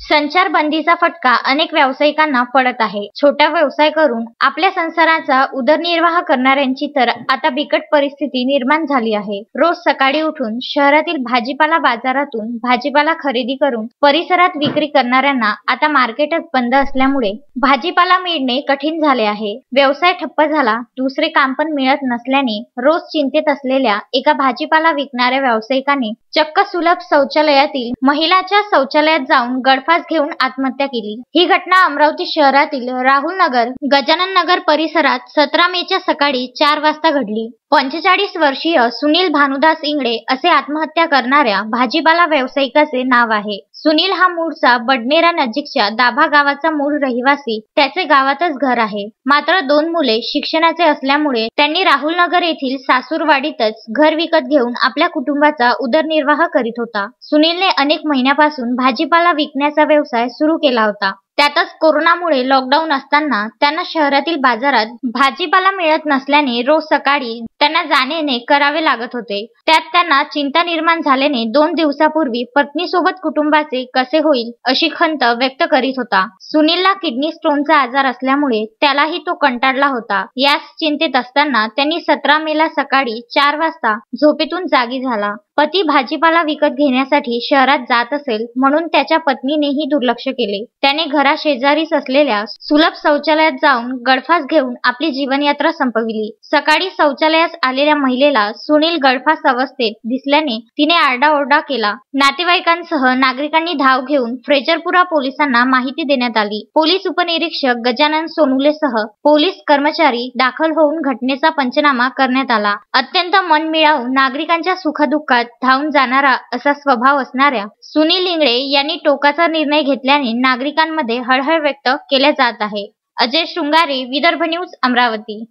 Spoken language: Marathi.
संचारबंदीचा फटका अनेक व्यावसायिकांना पडत आहे. छोटा व्यवसाय करून आपल्या संसाराचा उदरनिर्वाह करणाऱ्यांची तर आता बिकट परिस्थिती निर्माण झाली आहे. रोज सकाळी उठून शहरातील भाजीपाला बाजारातून भाजीपाला खरेदी करून परिसरात विक्री करणाऱ्यांना आता मार्केटच बंद असल्यामुळे भाजीपाला मिळणे कठीण झाले आहे. व्यवसाय ठप्प झाला, दुसरे काम पण मिळत नसल्याने रोज चिंतेत असलेल्या एका भाजीपाला विकणाऱ्या व्यावसायिकाने चक्क सुलभ शौचालयातील महिलाच्या शौचालयात जाऊन गळफास घेऊन आत्महत्या केली. ही घटना अमरावती शहरातील राहुल नगर, गजानन नगर परिसरात 17 मेच्या सकाळी 4 वाजता घडली. 45 वर्षीय सुनील भानुदास इंगळे असे आत्महत्या करणाऱ्या भाजीपाला व्यावसायिकाचे नाव आहे. सुनील हा मूळचा बडनेरा नजीकच्या दाभा गावाचा मूळ रहिवासी. त्याचे गावातच घर आहे. मात्र 2 मुले शिक्षणाचे असल्यामुळे त्यांनी राहुलनगर येथील सासूरवाडीतच घर विकत घेऊन आपल्या कुटुंबाचा उदरनिर्वाह करीत होता. सुनीलने अनेक महिन्यापासून भाजीपाला विकण्याचा व्यवसाय सुरू केला होता. त्यातच कोरोनामुळे लॉकडाऊन असताना त्यांना शहरातील बाजारात भाजीपाला मिळत नसल्याने रोज सकाळी त्यांना जाणे करावे लागत होते. त्यात त्यांना चिंता निर्माण झाल्याने 2 दिवसापूर्वी पत्नीसोबत कुटुंबाचे कसे होईल अशी खंत व्यक्त करीत होता. सुनीलला किडनी स्टोनचा आजार असल्यामुळे त्यालाही तो कंटाळला होता. याच चिंतेत असताना त्यांनी 17 मेला सकाळी 4 वाजता झोपेतून जागी झाला. पती भाजीपाला विकत घेण्यासाठी शहरात जात असेल म्हणून त्याच्या पत्नीनेही दुर्लक्ष केले. त्याने घराशेजारीच असलेल्या सुलभ शौचालयात जाऊन गळफास घेऊन आपली जीवनयात्रा संपविली. सकाळी शौचालयास आलेल्या महिलेला सुनील गळफास अवस्थेत दिसल्याने तिने आरडाओरडा केला. नातेवाईकांसह नागरिकांनी धाव घेऊन फ्रेजरपुरा पोलिसांना माहिती देण्यात आली. पोलीस उपनिरीक्षक गजानन सोनुलेसह पोलीस कर्मचारी दाखल होऊन घटनेचा पंचनामा करण्यात आला. अत्यंत मनमिळावू नागरिकांच्या सुखदुःखात धावून जाणारा असा स्वभाव असणाऱ्या सुनील इंगळे यांनी टोकाचा निर्णय घेतल्याने नागरिकांमध्ये हळहळ व्यक्त केल्या जात आहे. अजय शृंगारे, विदर्भ न्यूज, अमरावती.